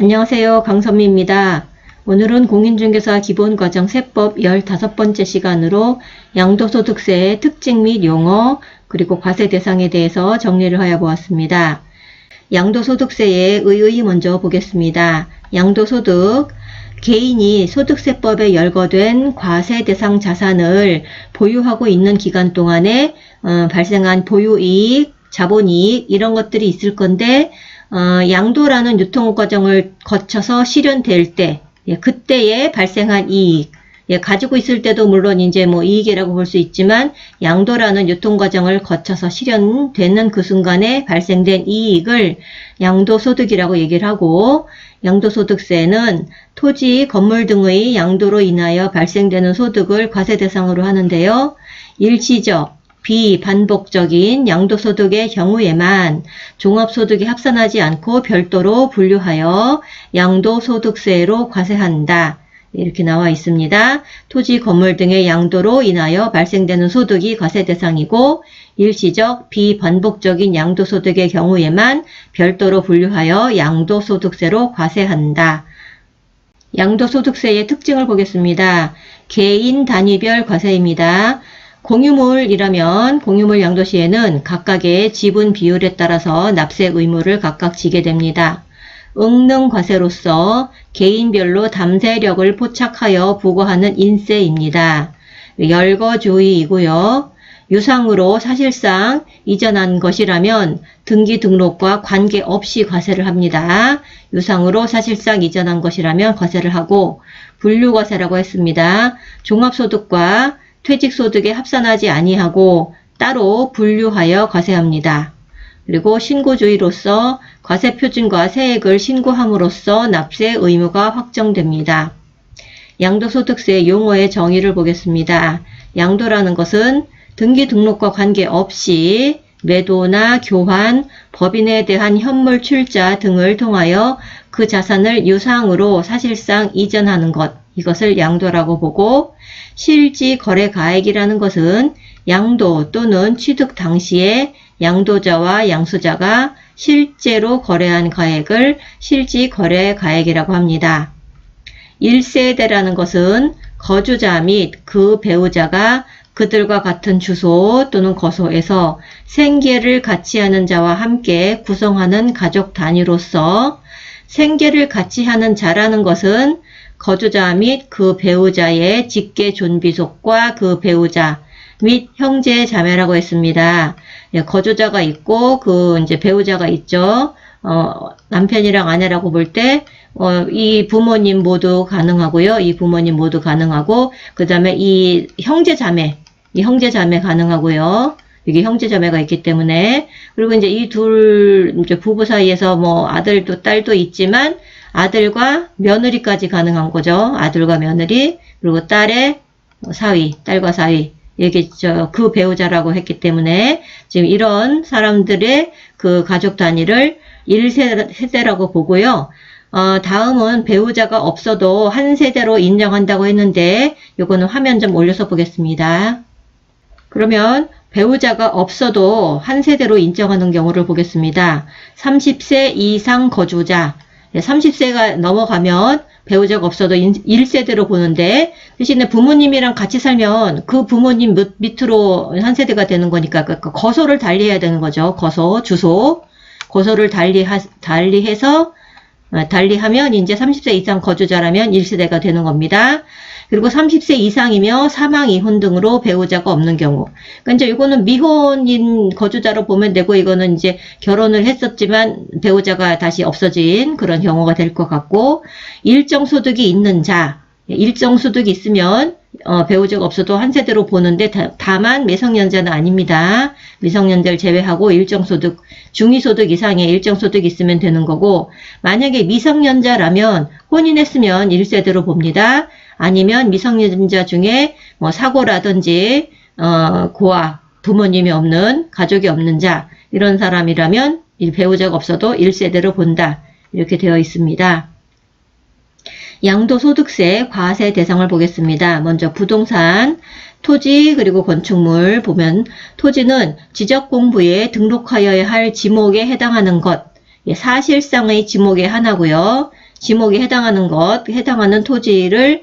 안녕하세요. 강선미입니다. 오늘은 공인중개사 기본과정 세법 15번째 시간으로 양도소득세의 특징 및 용어 그리고 과세 대상에 대해서 정리를 하여 보았습니다. 양도소득세의 의의 먼저 보겠습니다. 양도소득, 개인이 소득세법에 열거된 과세 대상 자산을 보유하고 있는 기간 동안에 발생한 보유이익, 자본이익 이런 것들이 있을 건데 양도라는 유통과정을 거쳐서 실현될 때, 그때에 발생한 이익, 가지고 있을 때도 물론 이제 뭐 이익이라고 볼 수 있지만 양도라는 유통과정을 거쳐서 실현되는 그 순간에 발생된 이익을 양도소득이라고 얘기를 하고, 양도소득세는 토지, 건물 등의 양도로 인하여 발생되는 소득을 과세 대상으로 하는데요. 일시적, 비반복적인 양도소득의 경우에만 종합소득이 합산하지 않고 별도로 분류하여 양도소득세로 과세한다. 이렇게 나와 있습니다. 토지, 건물 등의 양도로 인하여 발생되는 소득이 과세 대상이고 일시적, 비반복적인 양도소득의 경우에만 별도로 분류하여 양도소득세로 과세한다. 양도소득세의 특징을 보겠습니다. 개인 단위별 과세입니다. 공유물이라면 공유물 양도 시에는 각각의 지분 비율에 따라서 납세 의무를 각각 지게 됩니다. 응능과세로서 개인별로 담세력을 포착하여 부과하는 인세입니다. 열거주의이고요. 유상으로 사실상 이전한 것이라면 등기 등록과 관계없이 과세를 합니다. 유상으로 사실상 이전한 것이라면 과세를 하고 분류과세라고 했습니다. 종합소득과 퇴직소득에 합산하지 아니하고 따로 분류하여 과세합니다. 그리고 신고주의로서 과세표준과 세액을 신고함으로써 납세 의무가 확정됩니다. 양도소득세 용어의 정의를 보겠습니다. 양도라는 것은 등기 등록과 관계없이 매도나 교환, 법인에 대한 현물 출자 등을 통하여 그 자산을 유상으로 사실상 이전하는 것, 이것을 양도라고 보고, 실지 거래 가액이라는 것은 양도 또는 취득 당시에 양도자와 양수자가 실제로 거래한 가액을 실지 거래 가액이라고 합니다. 1세대라는 것은 거주자 및 그 배우자가 그들과 같은 주소 또는 거소에서 생계를 같이 하는 자와 함께 구성하는 가족 단위로서, 생계를 같이 하는 자라는 것은 거주자 및 그 배우자의 직계 존비속과 그 배우자 및 형제 자매라고 했습니다. 거주자가 있고 이제 배우자가 있죠. 남편이랑 아내라고 볼 때 이 부모님 모두 가능하고요. 이 부모님 모두 가능하고, 그 다음에 이 형제 자매 가능하고요. 이게 형제 자매가 있기 때문에, 그리고 이제 이 이제 부부 사이에서 뭐 아들도 딸도 있지만 아들과 며느리까지 가능한 거죠. 아들과 며느리, 그리고 딸의 사위, 딸과 사위. 이게 그 배우자라고 했기 때문에 지금 이런 사람들의 그 가족 단위를 1세대라고 보고요. 다음은 배우자가 없어도 한 세대로 인정한다고 했는데, 요거는 화면 좀 올려서 보겠습니다. 그러면 배우자가 없어도 한 세대로 인정하는 경우를 보겠습니다. 30세 이상 거주자, 30세가 넘어가면 배우자가 없어도 1세대로 보는데, 대신에 부모님이랑 같이 살면 그 부모님 밑으로 한 세대가 되는 거니까 거소를 달리해야 되는 거죠. 거소, 주소, 거소를 달리하면 이제 30세 이상 거주자라면 1세대가 되는 겁니다. 그리고 30세 이상이며 사망, 이혼 등으로 배우자가 없는 경우. 그러니까 이제 이거는 미혼인 거주자로 보면 되고, 이거는 이제 결혼을 했었지만 배우자가 다시 없어진 그런 경우가 될 것 같고, 일정 소득이 있는 자, 일정 소득이 있으면 배우자가 없어도 한 세대로 보는데, 다만 미성년자는 아닙니다. 미성년자를 제외하고 일정 소득, 중위소득 이상의 일정 소득이 있으면 되는 거고, 만약에 미성년자라면 혼인했으면 1세대로 봅니다. 아니면 미성년자 중에 뭐 사고라든지 고아, 부모님이 없는, 가족이 없는 자, 이런 사람이라면 배우자가 없어도 1세대로 본다. 이렇게 되어 있습니다. 양도소득세 과세 대상을 보겠습니다. 먼저 부동산, 토지 그리고 건축물 보면, 토지는 지적공부에 등록하여야 할 지목에 해당하는 것, 사실상의 지목의 하나고요. 지목에 해당하는 토지를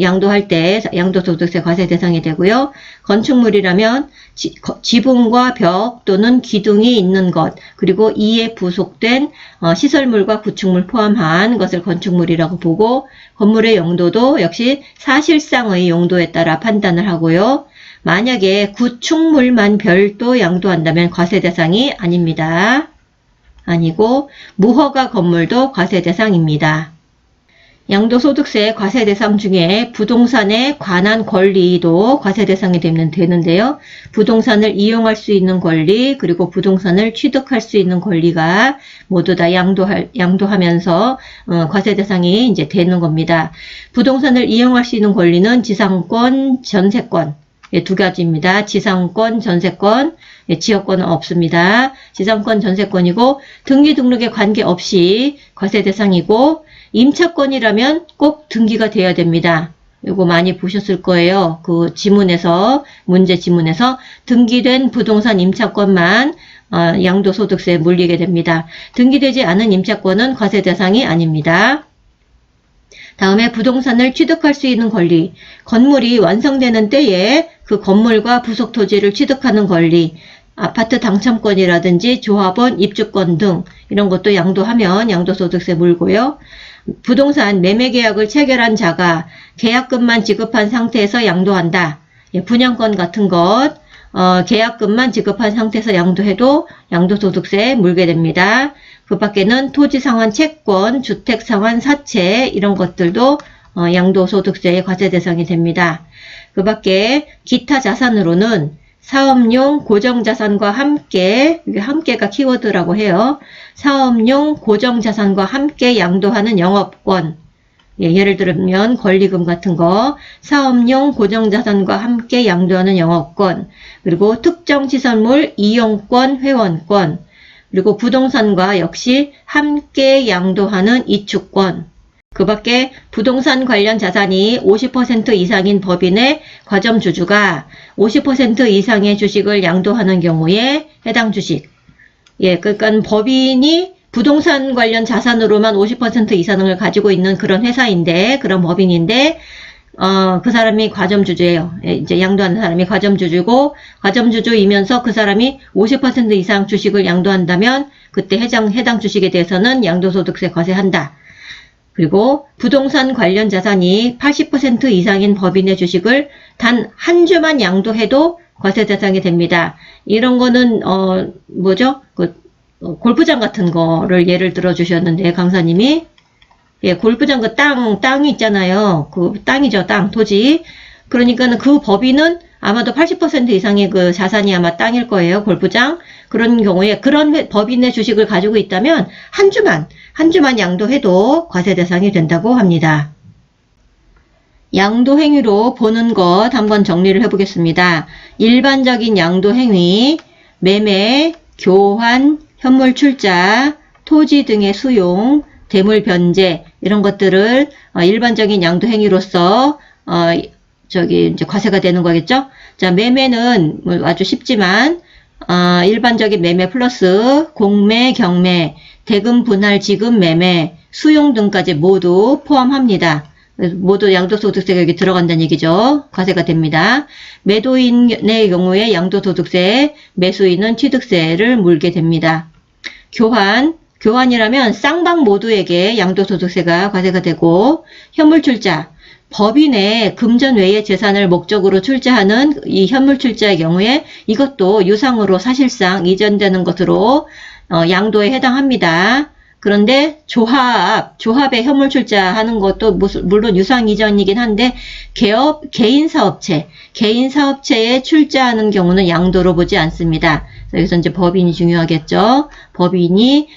양도할 때 양도소득세 과세 대상이 되고요. 건축물이라면 지붕과 벽 또는 기둥이 있는 것, 그리고 이에 부속된 시설물과 구축물 포함한 것을 건축물이라고 보고, 건물의 용도도 역시 사실상의 용도에 따라 판단을 하고요. 만약에 구축물만 별도 양도한다면 과세 대상이 아닙니다. 아니고 무허가 건물도 과세 대상입니다. 양도소득세 과세 대상 중에 부동산에 관한 권리도 과세 대상이 되는데요. 부동산을 이용할 수 있는 권리, 그리고 부동산을 취득할 수 있는 권리가 모두 다 양도하면서 과세 대상이 이제 되는 겁니다. 부동산을 이용할 수 있는 권리는 지상권, 전세권, 두 가지입니다. 지상권, 전세권, 지역권은 없습니다. 지상권, 전세권이고 등기 등록에 관계없이 과세 대상이고, 임차권이라면 꼭 등기가 돼야 됩니다. 이거 많이 보셨을 거예요. 그 문제 지문에서 등기된 부동산 임차권만 양도소득세에 물리게 됩니다. 등기되지 않은 임차권은 과세 대상이 아닙니다. 다음에 부동산을 취득할 수 있는 권리, 건물이 완성되는 때에 그 건물과 부속 토지를 취득하는 권리, 아파트 당첨권이라든지 조합원 입주권 등 이런 것도 양도하면 양도소득세 물고요. 부동산 매매계약을 체결한 자가 계약금만 지급한 상태에서 양도한다. 분양권 같은 것 계약금만 지급한 상태에서 양도해도 양도소득세 물게 됩니다. 그 밖에는 토지상환 채권, 주택상환 사채 이런 것들도 양도소득세의 과세 대상이 됩니다. 그 밖에 기타 자산으로는 사업용 고정자산과 함께, 이게 함께가 키워드라고 해요. 사업용 고정자산과 함께 양도하는 영업권, 예를 들면 권리금 같은 거, 사업용 고정자산과 함께 양도하는 영업권, 그리고 특정 시설물 이용권, 회원권, 그리고 부동산과 역시 함께 양도하는 이축권, 그 밖에 부동산 관련 자산이 50% 이상인 법인의 과점주주가 50% 이상의 주식을 양도하는 경우에 해당 주식, 그러니까 법인이 부동산 관련 자산으로만 50% 이상을 가지고 있는 그런 회사인데, 그런 법인인데, 그 사람이 과점주주예요. 이제 양도하는 사람이 과점주주고, 과점주주이면서 그 사람이 50% 이상 주식을 양도한다면, 그때 해당 주식에 대해서는 양도소득세 과세한다. 그리고 부동산 관련 자산이 80% 이상인 법인의 주식을 단 한 주만 양도해도 과세 대상이 됩니다. 이런 거는, 골프장 같은 거를 예를 들어 주셨는데, 강사님이. 골프장 땅이 있잖아요. 그 땅이죠, 토지. 그러니까는 그 법인은 아마도 80% 이상의 그 자산이 아마 땅일 거예요, 골프장. 그런 경우에 그런 법인의 주식을 가지고 있다면 한 주만 양도해도 과세 대상이 된다고 합니다. 양도 행위로 보는 것 한번 정리를 해보겠습니다. 일반적인 양도 행위, 매매, 교환, 현물 출자, 토지 등의 수용, 대물 변제 이런 것들을 일반적인 양도 행위로서 이제 과세가 되는 거겠죠. 자, 매매는 아주 쉽지만 일반적인 매매 플러스 공매, 경매, 대금 분할 지급 매매, 수용 등까지 모두 포함합니다. 모두 양도소득세가 여기 들어간다는 얘기죠. 과세가 됩니다. 매도인의 경우에 양도소득세, 매수인은 취득세를 물게 됩니다. 교환이라면 쌍방 모두에게 양도소득세가 과세가 되고, 현물출자, 법인의 금전 외의 재산을 목적으로 출자하는 이 현물출자의 경우에 이것도 유상으로 사실상 이전되는 것으로 양도에 해당합니다. 그런데 조합의 현물 출자하는 것도 물론 유상 이전이긴 한데 개인 사업체에 출자하는 경우는 양도로 보지 않습니다. 여기서 이제 법인이 중요하겠죠. 법인의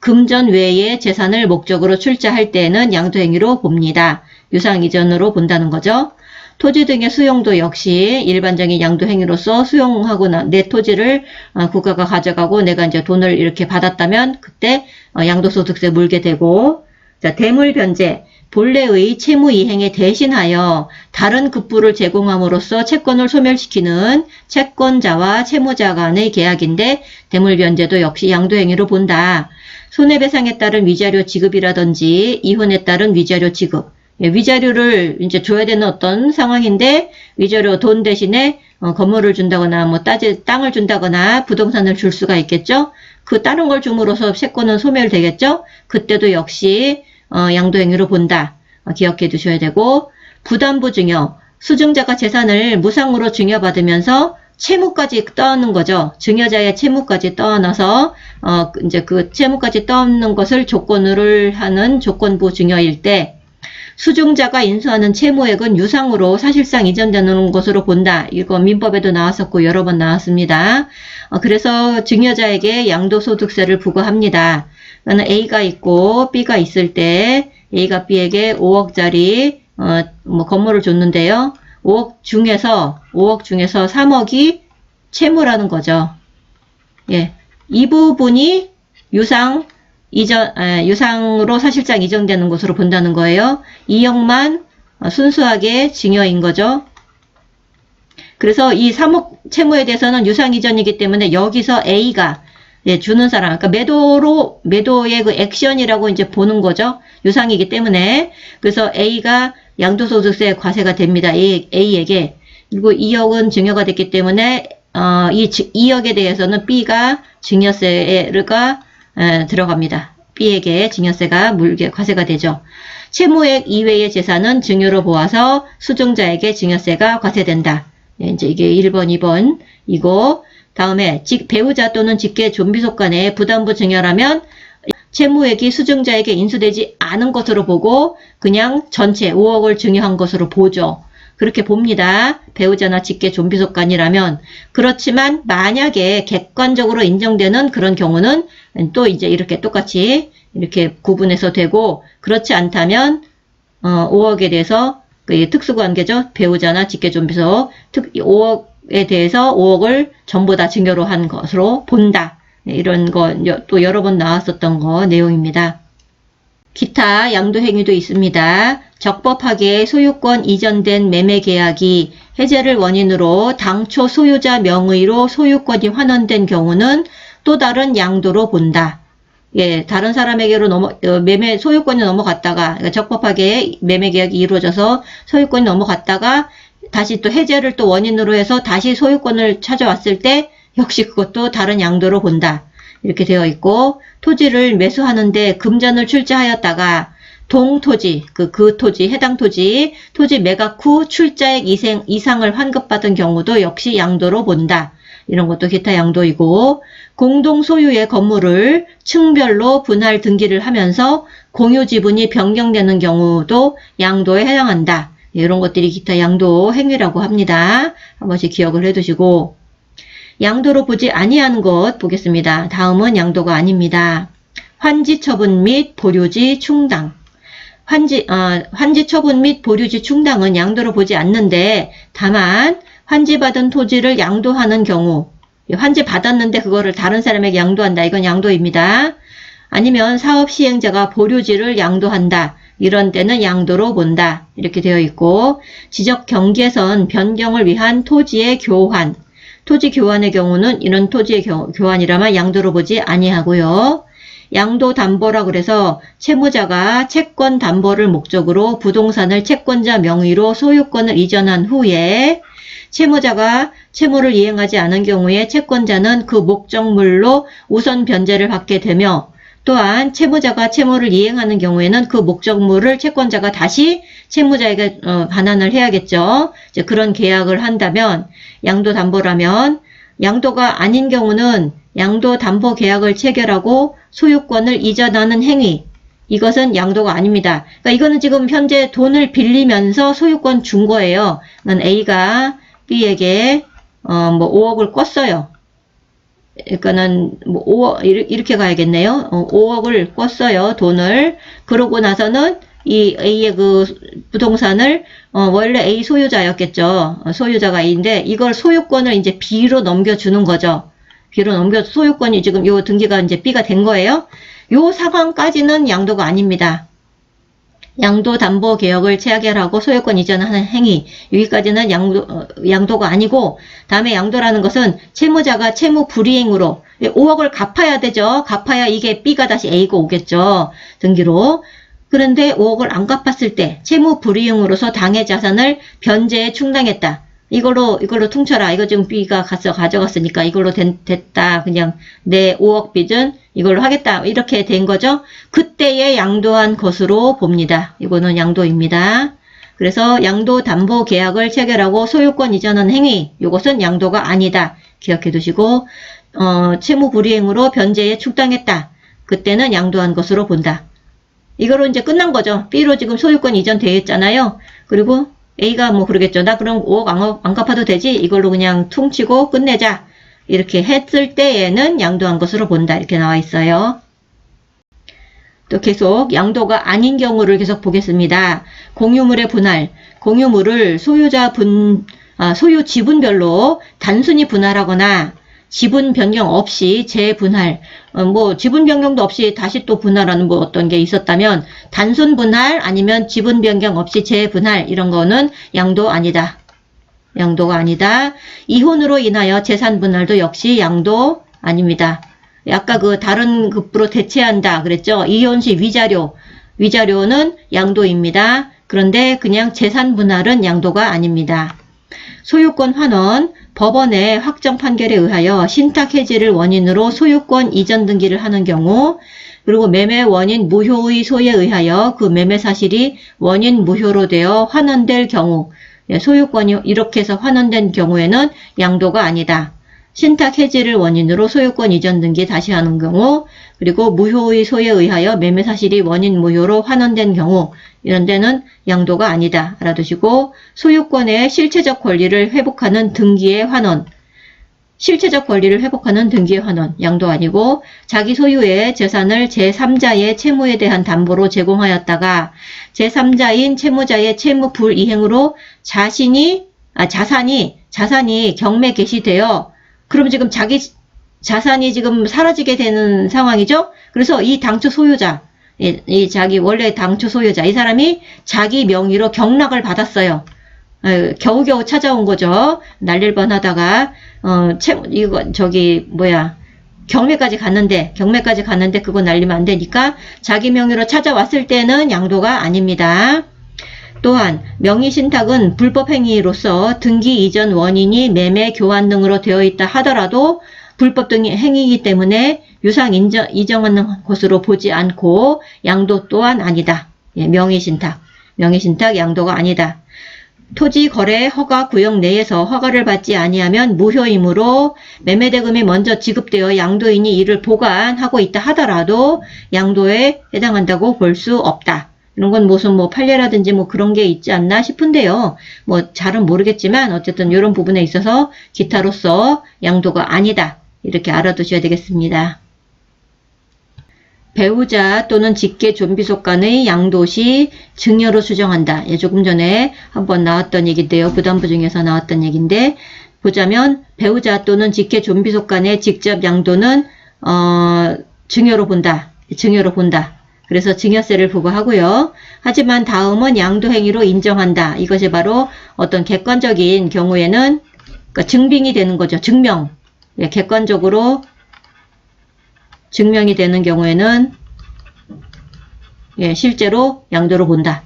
금전 외의 재산을 목적으로 출자할 때는 양도 행위로 봅니다. 유상 이전으로 본다는 거죠. 토지 등의 수용도 역시 일반적인 양도 행위로서 수용하고 내 토지를 국가가 가져가고 내가 이제 돈을 이렇게 받았다면 그때 양도소득세 물게 되고, 자, 대물 변제. 본래의 채무 이행에 대신하여 다른 급부를 제공함으로써 채권을 소멸시키는 채권자와 채무자 간의 계약인데 대물변제도 역시 양도행위로 본다. 손해배상에 따른 위자료 지급이라든지 이혼에 따른 위자료 지급. 위자료를 이제 줘야 되는 어떤 상황인데 위자료 돈 대신에 건물을 준다거나 뭐 땅을 준다거나 부동산을 줄 수가 있겠죠. 그 다른 걸 줌으로써 채권은 소멸되겠죠. 그때도 역시 양도행위로 본다. 기억해 두셔야 되고, 부담부 증여. 수증자가 재산을 무상으로 증여받으면서 채무까지 떠안는 거죠. 증여자의 채무까지 떠안아서 이제 그 채무까지 떠안는 것을 조건으로 하는 조건부 증여일 때 수증자가 인수하는 채무액은 유상으로 사실상 이전되는 것으로 본다. 이거 민법에도 나왔었고 여러 번 나왔습니다. 그래서 증여자에게 양도소득세를 부과합니다. 그러면 A가 있고 B가 있을 때 A가 B에게 5억짜리 뭐 건물을 줬는데요. 5억 중에서 3억이 채무라는 거죠. 예, 이 부분이 유상으로 사실상 이전되는 것으로 본다는 거예요. 2억만 순수하게 증여인 거죠. 그래서 이 3억 채무에 대해서는 유상 이전이기 때문에 여기서 A가 주는 사람, 그러니까 매도의 그 액션이라고 이제 보는 거죠. 유상이기 때문에. 그래서 A가 양도소득세 과세가 됩니다. A에게. 그리고 2억은 증여가 됐기 때문에 이 2억에 대해서는 B가 증여세가 들어갑니다. B에게 증여세가 과세가 되죠. 채무액 이외의 재산은 증여로 보아서 수증자에게 증여세가 과세된다. 이제 이게 1번, 2번 이거. 다음에 배우자 또는 직계 존비속 간의 부담부 증여라면 채무액이 수증자에게 인수되지 않은 것으로 보고 그냥 전체 5억을 증여한 것으로 보죠. 그렇게 봅니다. 배우자나 직계 존비속 간이라면. 그렇지만 만약에 객관적으로 인정되는 그런 경우는 또 이제 이렇게 똑같이 이렇게 구분해서 되고, 그렇지 않다면 5억에 대해서 특수관계죠. 배우자나 직계 존비속 5억에 대해서 5억을 전부 다 증여로 한 것으로 본다. 이런 거 또 여러 번 나왔었던 거 내용입니다. 기타 양도행위도 있습니다. 적법하게 소유권 이전된 매매계약이 해제를 원인으로 당초 소유자 명의로 소유권이 환원된 경우는 또 다른 양도로 본다. 예, 다른 사람에게로 소유권이 넘어갔다가, 그러니까 적법하게 매매계약이 이루어져서 소유권이 넘어갔다가 다시 또 해제를 또 원인으로 해서 다시 소유권을 찾아왔을 때 역시 그것도 다른 양도로 본다. 이렇게 되어 있고, 토지를 매수하는데 금전을 출자하였다가 동토지, 그 토지, 해당 토지 매각 후 출자액 이상을 환급받은 경우도 역시 양도로 본다. 이런 것도 기타 양도이고, 공동 소유의 건물을 층별로 분할 등기를 하면서 공유 지분이 변경되는 경우도 양도에 해당한다. 이런 것들이 기타 양도 행위라고 합니다. 한 번씩 기억을 해두시고, 양도로 보지 아니하는 것 보겠습니다. 다음은 양도가 아닙니다. 환지 처분 및 보류지 충당. 환지 처분 및 보류지 충당은 양도로 보지 않는데, 다만 환지받은 토지를 양도하는 경우, 환지 받았는데 그거를 다른 사람에게 양도한다. 이건 양도입니다. 아니면 사업 시행자가 보류지를 양도한다. 이런 때는 양도로 본다. 이렇게 되어 있고, 지적 경계선 변경을 위한 토지의 교환. 토지 교환의 경우는 이런 토지의 교환이라면 양도로 보지 아니하고요. 양도 담보라 그래서 채무자가 채권 담보를 목적으로 부동산을 채권자 명의로 소유권을 이전한 후에 채무자가 채무를 이행하지 않은 경우에 채권자는 그 목적물로 우선 변제를 받게 되며, 또한 채무자가 채무를 이행하는 경우에는 그 목적물을 채권자가 다시 채무자에게 반환을 해야겠죠. 이제 그런 계약을 한다면 양도담보라면, 양도가 아닌 경우는 양도담보 계약을 체결하고 소유권을 이전하는 행위, 이것은 양도가 아닙니다. 그러니까 이거는 지금 현재 돈을 빌리면서 소유권 준 거예요. A가 B에게 뭐 5억을 꿨어요. 그러니까는 뭐 5억 이렇게 가야겠네요. 5억을 꿨어요, 돈을. 그러고 나서는 이 A의 그 부동산을 원래 A 소유자였겠죠. 소유자가 A인데 이걸 소유권을 이제 B로 넘겨주는 거죠. B로 소유권이 지금 요 등기가 이제 B가 된 거예요. 요 상황까지는 양도가 아닙니다. 양도담보개혁을 체결하고 소유권 이전하는 행위. 여기까지는 양도가 아니고, 다음에 양도라는 것은 채무자가 채무 불이행으로 5억을 갚아야 되죠. 갚아야 이게 B가 다시 A가 오겠죠. 등기로. 그런데 5억을 안 갚았을 때 채무 불이행으로서 당해 자산을 변제에 충당했다. 이걸로 퉁쳐라. 이거 지금 B가 가져갔으니까 이걸로 됐다. 그냥 내 5억 빚은 이걸로 하겠다. 이렇게 된 거죠. 그때에 양도한 것으로 봅니다. 이거는 양도입니다. 그래서 양도담보계약을 체결하고 소유권 이전한 행위. 이것은 양도가 아니다. 기억해 두시고 채무 불이행으로 변제에 충당했다. 그때는 양도한 것으로 본다. 이거로 이제 끝난 거죠. B로 지금 소유권 이전되어 있잖아요. 그리고 A가 뭐 그러겠죠. 나 그럼 5억 안 갚아도 되지? 이걸로 그냥 퉁치고 끝내자. 이렇게 했을 때에는 양도한 것으로 본다. 이렇게 나와 있어요. 또 계속 양도가 아닌 경우를 계속 보겠습니다. 공유물의 분할. 공유물을 소유 지분별로 단순히 분할하거나 지분 변경 없이 재분할, 지분 변경도 없이 다시 또 분할하는 어떤 게 있었다면 단순 분할 아니면 지분 변경 없이 재분할 이런 거는 양도 아니다. 양도가 아니다. 이혼으로 인하여 재산 분할도 역시 양도 아닙니다. 아까 그 다른 급부로 대체한다 그랬죠. 이혼 시 위자료는 양도입니다. 그런데 그냥 재산 분할은 양도가 아닙니다. 소유권 환원. 법원의 확정 판결에 의하여 신탁 해지를 원인으로 소유권 이전 등기를 하는 경우, 그리고 매매 원인 무효의 소에 의하여 그 매매 사실이 원인 무효로 되어 환원될 경우, 소유권이 이렇게 해서 환원된 경우에는 양도가 아니다. 신탁 해지를 원인으로 소유권 이전 등기 다시 하는 경우, 그리고 무효의 소에 의하여 매매 사실이 원인 무효로 환원된 경우, 이런 데는 양도가 아니다. 알아두시고, 소유권의 실체적 권리를 회복하는 등기의 환원. 실체적 권리를 회복하는 등기의 환원. 양도 아니고, 자기 소유의 재산을 제3자의 채무에 대한 담보로 제공하였다가, 제3자인 채무자의 채무 불이행으로 자산이 경매 개시되어, 그럼 지금 자기 자산이 지금 사라지게 되는 상황이죠? 그래서 이 당초 소유자, 자기 원래 당초 소유자, 이 사람이 자기 명의로 경락을 받았어요. 겨우겨우 찾아온 거죠. 날릴 뻔 하다가, 경매까지 갔는데 그거 날리면 안 되니까 자기 명의로 찾아왔을 때는 양도가 아닙니다. 또한 명의신탁은 불법행위로서 등기 이전 원인이 매매, 교환 등으로 되어 있다 하더라도 불법 등의 행위이기 때문에 유상 이정하는 것으로 보지 않고 양도 또한 아니다. 명의신탁 양도가 아니다. 토지 거래 허가 구역 내에서 허가를 받지 아니하면 무효이므로 매매대금이 먼저 지급되어 양도인이 이를 보관하고 있다 하더라도 양도에 해당한다고 볼 수 없다. 이런 건 무슨 판례라든지 그런 게 있지 않나 싶은데요. 잘은 모르겠지만 어쨌든 이런 부분에 있어서 기타로서 양도가 아니다. 이렇게 알아두셔야 되겠습니다. 배우자 또는 직계 존비속 간의 양도시 증여로 수정한다. 조금 전에 한번 나왔던 얘기인데요. 부담부 중에서 나왔던 얘기인데 보자면 배우자 또는 직계 존비속 간의 직접 양도는 증여로 본다. 그래서 증여세를 부과하고요. 하지만 다음은 양도행위로 인정한다. 이것이 바로 어떤 객관적인 경우에는 증빙이 되는 거죠. 증명. 객관적으로 증명이 되는 경우에는 실제로 양도로 본다.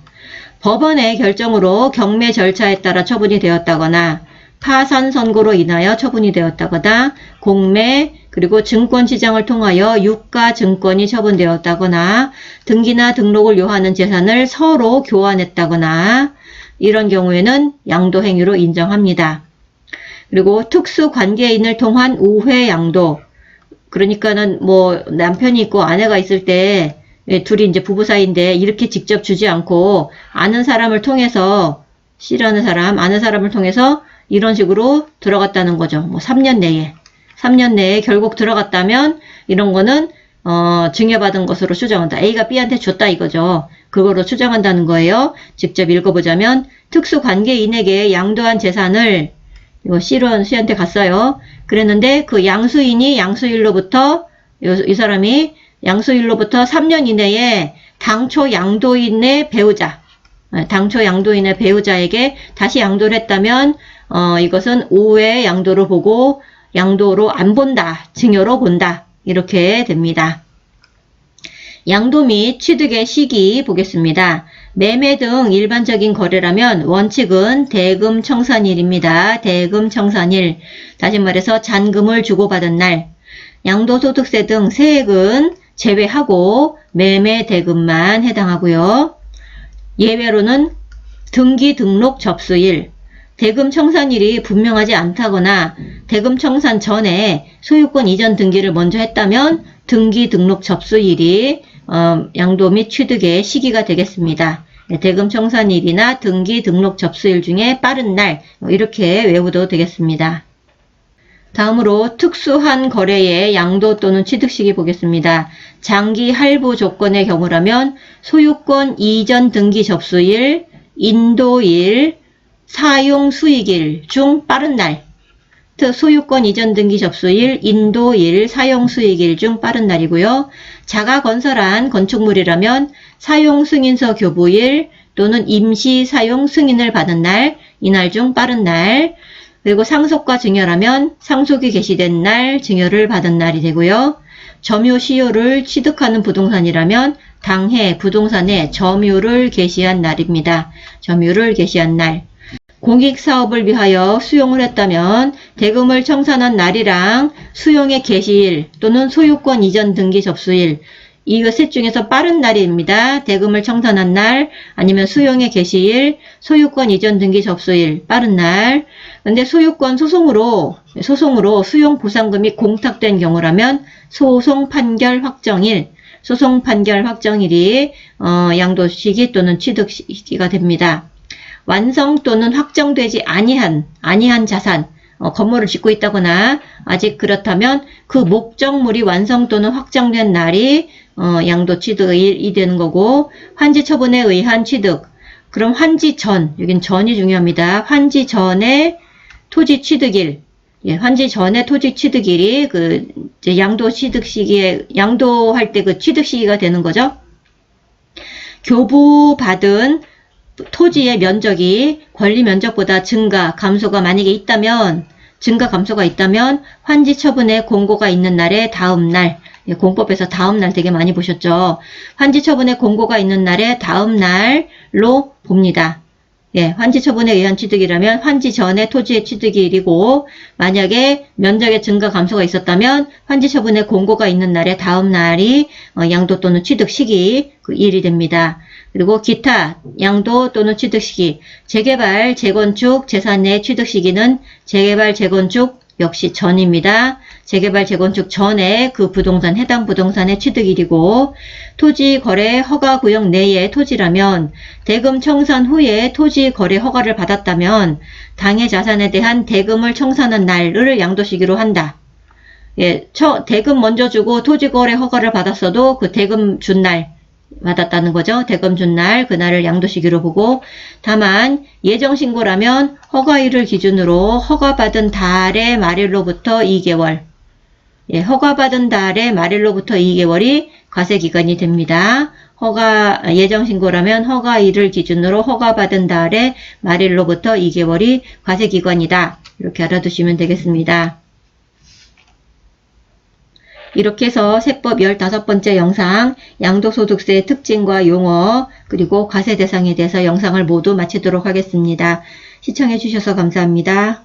법원의 결정으로 경매 절차에 따라 처분이 되었다거나 파산 선고로 인하여 처분이 되었다거나 공매 그리고 증권시장을 통하여 유가 증권이 처분되었다거나 등기나 등록을 요하는 재산을 서로 교환했다거나 이런 경우에는 양도행위로 인정합니다. 그리고 특수관계인을 통한 우회 양도. 그러니까는 남편이 있고 아내가 있을 때 둘이 이제 부부 사이인데 이렇게 직접 주지 않고 아는 사람을 통해서 C라는 사람, 아는 사람을 통해서 이런 식으로 들어갔다는 거죠. 3년 내에 결국 들어갔다면 이런 거는 증여받은 것으로 추정한다. A가 B한테 줬다 이거죠. 그거로 추정한다는 거예요. 직접 읽어보자면 특수관계인에게 양도한 재산을 이거 C한테 갔어요. 그랬는데 그 양수인이 양수일로부터 이 사람이 양수일로부터 3년 이내에 당초 양도인의 배우자에게 다시 양도를 했다면 이것은 5회 양도로 보고 양도로 안 본다, 증여로 본다 이렇게 됩니다. 양도 및 취득의 시기 보겠습니다. 매매 등 일반적인 거래라면 원칙은 대금청산일입니다. 대금청산일, 다시 말해서 잔금을 주고받은 날. 양도소득세 등 세액은 제외하고 매매 대금만 해당하고요. 예외로는 등기 등록 접수일, 대금 청산일이 분명하지 않다거나 대금 청산 전에 소유권 이전 등기를 먼저 했다면 등기 등록 접수일이 양도 및 취득의 시기가 되겠습니다. 대금 청산일이나 등기 등록 접수일 중에 빠른 날 이렇게 외워도 되겠습니다. 다음으로 특수한 거래의 양도 또는 취득 시기 보겠습니다. 장기 할부 조건의 경우라면 소유권 이전 등기 접수일, 인도일, 사용 수익일 중 빠른 날, 소유권 이전 등기 접수일, 인도일, 사용 수익일 중 빠른 날이고요. 자가 건설한 건축물이라면 사용 승인서 교부일 또는 임시 사용 승인을 받은 날, 이날 중 빠른 날. 그리고 상속과 증여라면 상속이 개시된 날, 증여를 받은 날이 되고요. 점유 시효를 취득하는 부동산이라면 당해 부동산에 점유를 개시한 날입니다. 점유를 개시한 날. 공익사업을 위하여 수용을 했다면 대금을 청산한 날이랑 수용의 개시일 또는 소유권 이전 등기 접수일, 이 셋 중에서 빠른 날입니다. 대금을 청산한 날, 아니면 수용의 개시일, 소유권 이전 등기 접수일, 빠른 날. 근데 소유권 소송으로 수용 보상금이 공탁된 경우라면 소송 판결 확정일, 소송 판결 확정일이 양도 시기 또는 취득 시기가 됩니다. 완성 또는 확정되지 아니한 자산, 건물을 짓고 있다거나 아직 그렇다면 그 목적물이 완성 또는 확정된 날이 양도 취득일이 되는 거고, 환지 처분에 의한 취득, 그럼 환지 전, 여긴 전이 중요합니다. 환지 전에 토지 취득일, 환지 전에 토지 취득일이 이제 양도 취득 시기에, 양도할 때 그 취득 시기가 되는 거죠. 교부받은 토지의 면적이 권리 면적보다 증가, 감소가 만약에 있다면, 증가, 감소가 있다면 환지 처분의 공고가 있는 날의 다음 날, 공법에서 다음 날 되게 많이 보셨죠. 환지 처분의 공고가 있는 날의 다음 날로 봅니다. 환지 처분에 의한 취득이라면 환지 전에 토지의 취득일이고, 만약에 면적의 증가, 감소가 있었다면 환지 처분의 공고가 있는 날의 다음 날이 양도 또는 취득 시기 그 일이 됩니다. 그리고 기타 양도 또는 취득 시기, 재개발, 재건축, 재산 내 취득 시기는 재개발, 재건축 역시 전입니다. 재개발, 재건축 전에 그 부동산, 해당 부동산의 취득일이고, 토지 거래 허가 구역 내의 토지라면 대금 청산 후에 토지 거래 허가를 받았다면 당해 자산에 대한 대금을 청산한 날을 양도 시기로 한다. 대금 먼저 주고 토지 거래 허가를 받았어도 그 대금 준 날 받았다는 거죠. 대금 준 날, 그날을 양도 시기로 보고, 다만 예정신고라면 허가일을 기준으로 허가받은 달의 말일로부터 2개월, 허가받은 달의 말일로부터 2개월이 과세기간이 됩니다. 예정신고라면 허가일을 기준으로 허가받은 달의 말일로부터 2개월이 과세기간이다. 이렇게 알아두시면 되겠습니다. 이렇게 해서 세법 15번째 영상, 양도소득세의 특징과 용어, 그리고 과세 대상에 대해서 영상을 모두 마치도록 하겠습니다. 시청해 주셔서 감사합니다.